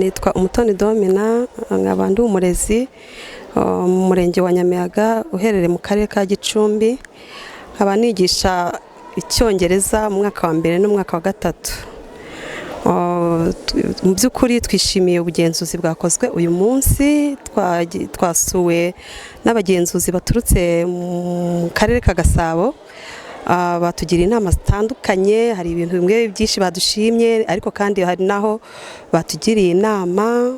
Nitwa Umutoni Domina, nkaba ndi umurezi mu murenge wa Nyamiyaga uherereye mu karere ka Gicumbi, nkaba nigisha icyongereza mu mwaka wa 2 n'umwaka wa 3. Mu by'ukuri twishimiye ubugenzuzi bwakozwe uyu munsi, twasuwe n'abagenzuzi baturutse mu karere ka Gasabo, batugira inama zitandukanye. Hari ibintu bimwe byinshi badushimye, ariko kandi hari naho batugiriye inama.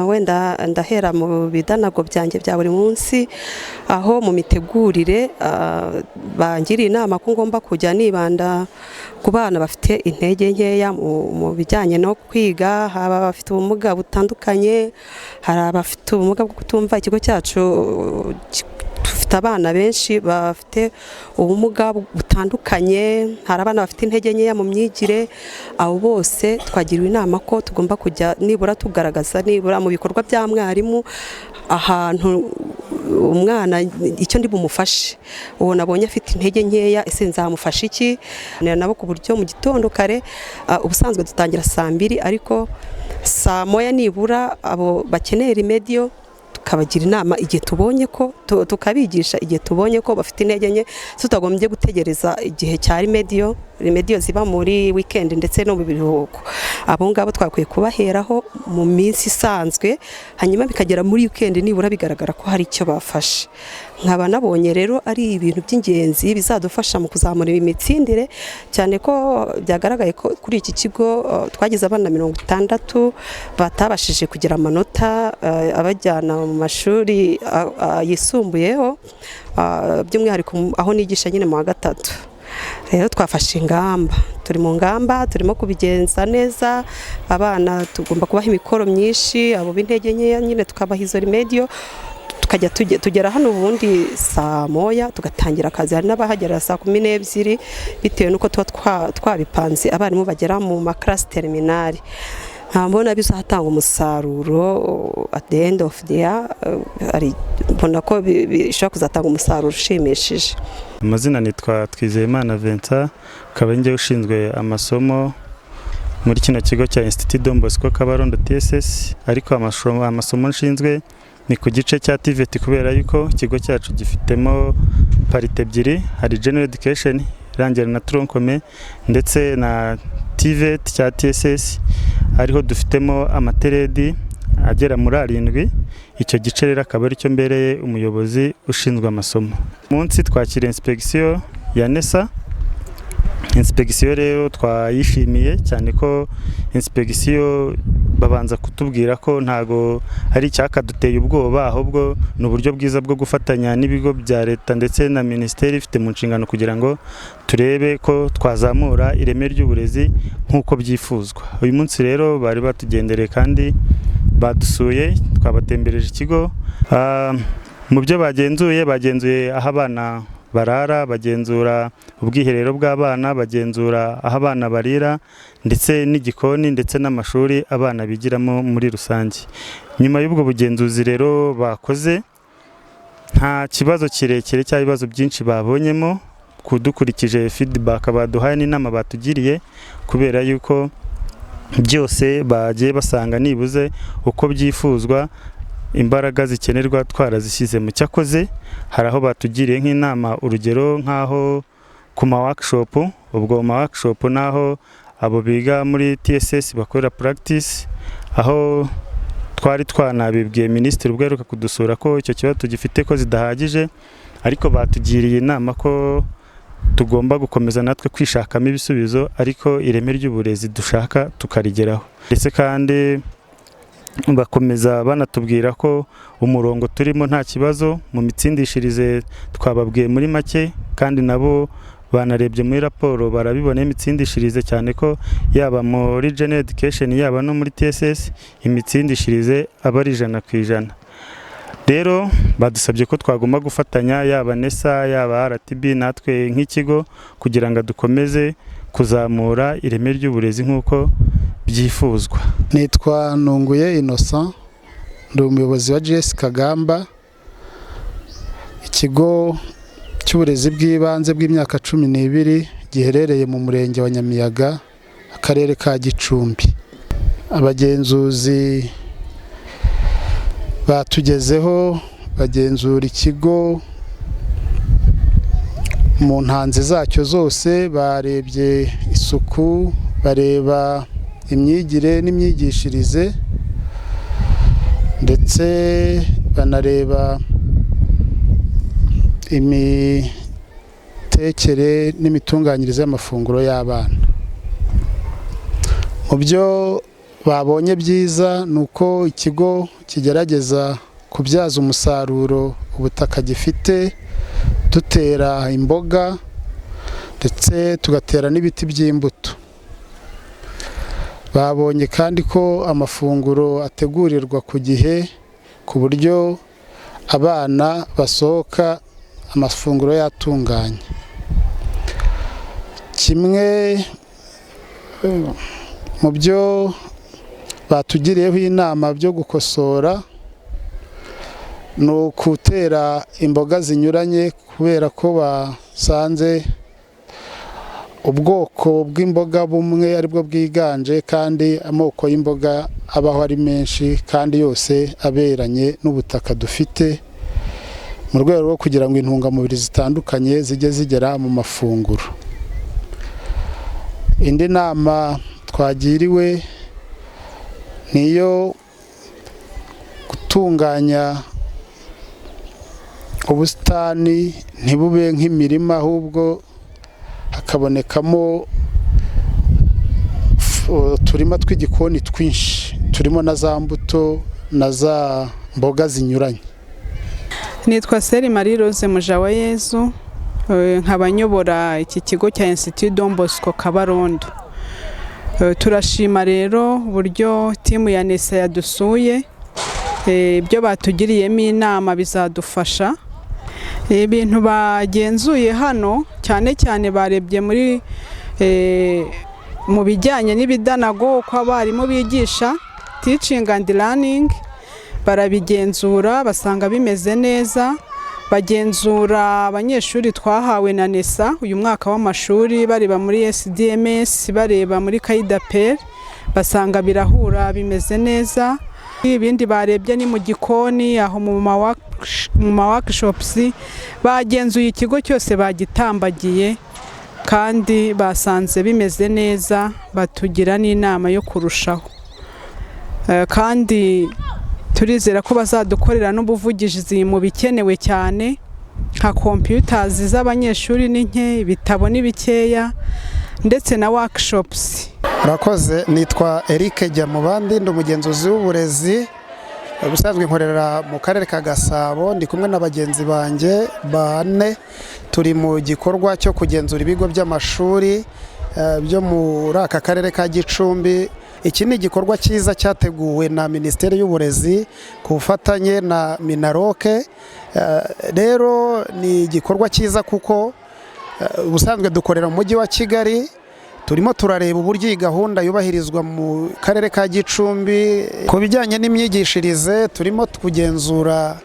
Wenda ndahera mu bidanago byanjye bya buri munsi, aho mu mitegurire bangiriye inama ko ngomba kujya nibanda ku bana bafite intege nkeya mu bijyanye no kwiga, haba bafite ubumuga butandukanye, hari abafite ubumuga bwo kutumva. Ikigo cyacu dufite abana benshi bafite ubumuga butandukanye, hari abana bafite intege nkeya mu myigire. Abo bose twagiriwe inama ko tugomba kujya nibura tugaragaza nibura mu bikorwa bya mwarimu ahantu umwana icyo ndi bumufashe. Uwo nabonye afite intege nkeya, ese nzamufasha iki? Nabo ku buryo mu gitondo kare, ubusanzwe dutangira saa 2, ariko saa 1 nibura abo bakeneye remedio tukabagira inama igihe tubonye ko tukabigisha igihe tubonye ko bafite intege nke, tutagombye gutegereza igihe cya remedio ziba muri weekend ndetse no mu biruhuko. Abo ngabo twakwiye kubaheraho mu minsi isanzwe, hanyuma bikagera muri weekend nibura bigaragara ko hari icyo bafashe. Nkaba nabonye rero ari ibintu by'ingenzi bizadufasha mu kuzamura imitsindire, cyane ko byagaragaye ko kuri iki kigo twagize abana 60 batabashije kugira amanota abajyana mu mashuri yisumbuyeho, by'umwihariko aho nigisha nyine mu wa 3. Rero twafashe ingamba, turi mu ngamba, turimo kubigenza neza. Abana tugomba kubaha imikoro myinshi, abo b'intege nkeya nyine tukabaha izo remedio, tukajya tugera hano ubundi saa 1 tugatangira akazi. Hari n'abahagera saa 12 bitewe nuko tuba twabipanze abarimu bagera mu maklasi terminali. Mbona bizatanga umusaruro at the end of the year, mbona ko bishobora kuzatanga umusaruro ushimishije. Amazina nitwa Twizeyimana Vincent, akaba njye ushinzwe amasomo muri kino kigo cya Institut Don Bosco Kabarondo TSS, ariko amasomo nshinzwe ni ku gice cya TVET, kubera yuko ikigo cyacu gifitemo parite ebyiri, hari General Education irangira na Troncome ndetse na TVET cya TSS, ariho dufitemo amateredi agera muri 7. Icyo gice rero akaba ari cyo mbereye umuyobozi ushinzwe amasomo. Munsi twakira inspection ya NESA. Inspection rero twayishimiye cyane ko inspection babanza kutubwira ko ntago ari cyakaduteye ubwoba, ahubwo ni uburyo bwiza bwo gufatanya n'ibigo bya leta ndetse na ministeri ifite mu nshingano kugira ngo turebe ko twazamura ireme ry'uburezi nk'uko byifuzwa. Uyu munsi rero bari batugendereye kandi badusuye, twabatembereje ikigo. Mu byo bagenzuye aho abana barara, bagenzura ubwiherero bw'abana, bagenzura aho abana barira ndetse n'igikoni ndetse n'amashuri abana bigiramo muri rusange. Nyuma y'ubwo bugenzuzi rero bakoze, nta kibazo kirekire cyangwa ibibazo byinshi babonyemo, kudukurikije feedback baduhaye n'inama batugiriye, kubera yuko byose bagiye basanga nibuze uko byifuzwa, imbaraga zikenerwa twarazishyize mu cyakoze. Hari aho batugiriye nk'inama, urugero nk'aho ku ma workshop, ubwo ma workshop naho abo biga muri TSS bakorera practice, aho twari twanabibwiye minisitiri ubwo aheruka kudusura ko icyo kibazo tugifite ko zidahagije, ariko batugiriye inama ko tugomba gukomeza natwe kwishakamo ibisubizo, ariko ireme ry'uburezi dushaka tukarigeraho. Ndetse kandi bakomeza banatubwira ko umurongo turimo nta kibazo mu mitsindishirize twababwiye muri make, kandi nabo banarebye muri raporo barabibona imitsindishirize, cyane ko yaba muri General Education yaba no muri TSS imitsindishirize aba ari 100%. Rero badusabye ko twagomba gufatanya, yaba NESA yaba RTB natwe nk'ikigo, kugira ngo dukomeze kuzamura ireme ry'uburezi nk'uko byifuzwa. Nitwa Nunguye Innocent, ndi umuyobozi wa GS Kagamba, ikigo cy'uburezi bw'ibanze bw'imyaka 12 giherereye mu murenge wa Nyamiyaga, akarere ka Gicumbi. abagenzuzi batugezeho bagenzura ikigo mu ntanzi zacyo zose, barebye isuku, bareba imyigire n'imyigishirize, ndetse banareba imitekere n'imitunganyirize y'amafunguro y'abana. Mu byo babonye byiza ni uko ikigo kigerageza kubyaza umusaruro ubutaka gifite, dutera imboga ndetse tugatera n'ibiti by'imbuto. Babonye kandi ko amafunguro ategurirwa ku gihe, ku buryo abana basohoka amafunguro yatunganye. Kimwe mu byo batugiriyeho inama byo gukosora ni ukutera imboga zinyuranye, kubera ko basanze ubwoko bw'imboga bumwe aribwo bwiganje, kandi amoko y'imboga abaho ari menshi kandi yose aberanye n'ubutaka dufite, mu rwego rwo kugira ngo intungamubiri zitandukanye zijye zigera mu mafunguro. Indi nama twagiriwe niyo gutunganya ubusitani ntibube nk'imirima, ahubwo hakabonekamo uturima tw'igikoni twinshi, turimo na za mbuto na za mboga zinyuranye. Nitwa Seri Marie Rose Mujawayezu, nkaba nyobora iki kigo cya Institut Don Bosco Kabarondo. Turashima rero uburyo timu ya NESA yadusuye, ibyo batugiriyemo inama bizadufasha. Ibintu bagenzuye hano cyane cyane barebye mu bijyanye n'ibidanago, uko abarimu bigisha teaching and learning, barabigenzura basanga bimeze neza. Bagenzura abanyeshuri twahawe na NESA uyu mwaka w'amashuri, bareba muri SDMS, bareba muri KAIDAPER, basanga birahura bimeze neza. Ibindi barebye ni mu gikoni, aho mu ma workshops bagenzuye ikigo cyose bagitambagiye, kandi basanze bimeze neza, batugira n'inama yo kurushaho. Kandi turizera ko bazadukorera n'ubuvugizi mu bikenewe cyane, nka computers z'abanyeshuri n'inke, ibitabo n'ibikeya, ndetse na workshops. Murakoze. Nitwa Eric Jamubandi, ndi umugenzuzi w'uburezi ubusanzwe nkorera mu karere ka Gasabo, ndi kumwe n'abagenzi banjye bane. Turi mu gikorwa cyo kugenzura ibigo by'amashuri byo muri aka karere ka Gicumbi. Iki ni igikorwa cyiza cyateguwe na Minisiteri y'Uburezi ku bufatanye na Minaroke. Rero ni igikorwa cyiza kuko ubusanzwe dukorera mu mujyi wa Kigali. Turimo turareba uburyo iyi gahunda yubahirizwa mu karere ka Gicumbi. Ku bijyanye n'imyigishirize, turimo kugenzura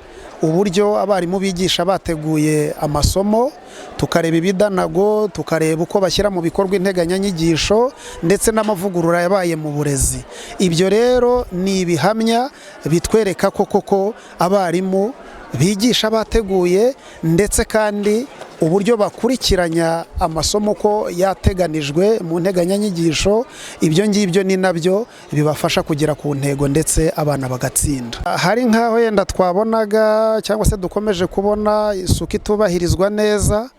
uburyo abarimu bigisha bateguye amasomo, tukareba ibidanago, tukareba uko bashyira mu bikorwa integanyanyigisho ndetse n'amavugurura yabaye mu burezi. Ibyo rero ni ibihamya bitwereka ko koko abarimu bigisha bateguye, ndetse kandi uburyo bakurikiranya amasomo ko yateganijwe mu nteganyanyigisho. Ibyo ngibyo ni nabyo bibafasha kugera ku ntego ndetse abana bagatsinda. Hari nk'aho yenda twabonaga cyangwa se dukomeje kubona isuku itubahirizwa neza,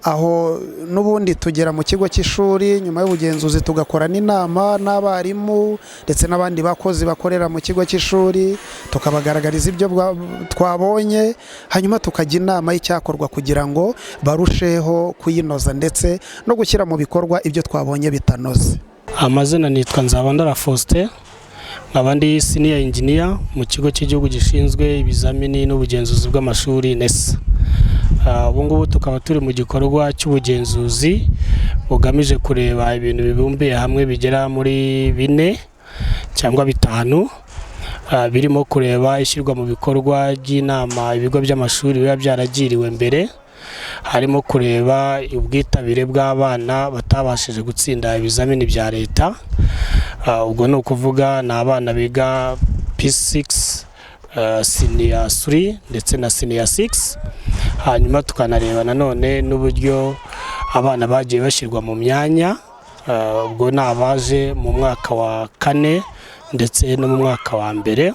aho n'ubundi tugera mu kigo cy'ishuri nyuma y'ubugenzuzi tugakora n'inama n'abarimu ndetse n'abandi bakozi bakorera mu kigo cy'ishuri, tukabagaragariza ibyo twabonye, hanyuma tukajya inama y'icyakorwa kugira ngo barusheho kuyinoza ndetse no gushyira mu bikorwa ibyo twabonye bitanoze. Amazina nitwa Nzabandora Faustin, abandi senior engineer mu kigo cy'igihugu gishinzwe ibizamini n'ubugenzuzi bw'amashuri NESA. Ubu ngubu tukaba turi mu gikorwa cy'ubugenzuzi bugamije kureba ibintu bibumbiye hamwe bigera muri 4 cyangwa 5, birimo kureba ishyirwa mu bikorwa ry'inama ibigo by'amashuri biba byaragiriwe mbere, harimo kureba ubwitabire bw'abana batabashije gutsinda ibizamini bya leta, ubwo ni ukuvuga ni abana biga P6 senior 3 ndetse na senior 6. Hanyuma tukanareba nanone n'uburyo abana bagiye bashyirwa mu myanya, ubwo ni abaje mu mwaka wa 4 ndetse no mu mwaka wa mbere.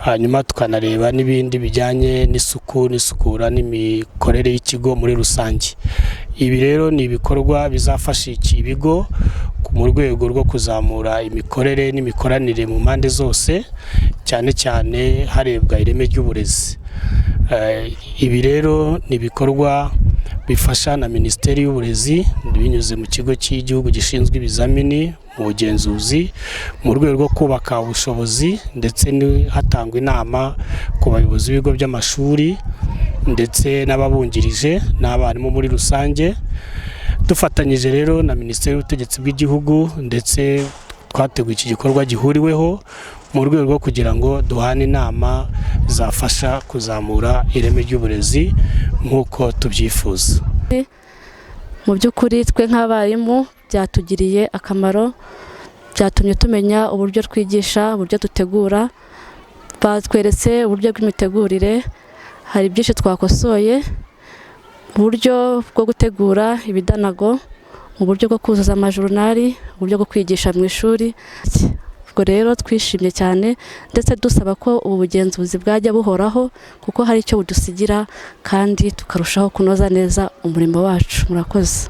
Hanyuma tukanareba n'ibindi bijyanye n'isuku n'isukura n'imikorere y'ikigo muri rusange. Ibi rero ni ibikorwa bizafasha iki bigo mu rwego rwo kuzamura imikorere n'imikoranire mu mpande zose, cyane cyane harebwa ireme ry'uburezi. Ibi rero ni ibikorwa bifasha na Minisiteri y'Uburezi binyuze mu kigo cy'igihugu gishinzwe ibizamini mu bugenzuzi mu rwego rwo kubaka ubushobozi, ndetse hatangwa inama ku bayobozi b'ibigo by'amashuri ndetse n'ababungirije n'abarimu muri rusange. Dufatanyije rero na Minisiteri y'Ubutegetsi bw'Igihugu, ndetse twateguye iki gikorwa gihuriweho mu rwego rwo kugira ngo duhane inama zafasha kuzamura ireme ry'uburezi nk'uko tubyifuza. Mu by'ukuri twe nk'abarimu byatugiriye akamaro, byatumye tumenya uburyo twigisha, uburyo dutegura, batweretse uburyo bw'imitegurire, hari byinshi twakosoye, uburyo bwo gutegura ibidanago, mu buryo bwo kuzuza amajorunari, uburyo bwo kwigisha mu ishuri. Ubwo rero twishimye cyane, ndetse dusaba ko ubu bugenzuzi bwajya buhoraho kuko hari icyo budusigira kandi tukarushaho kunoza neza umurimo wacu. Murakoze.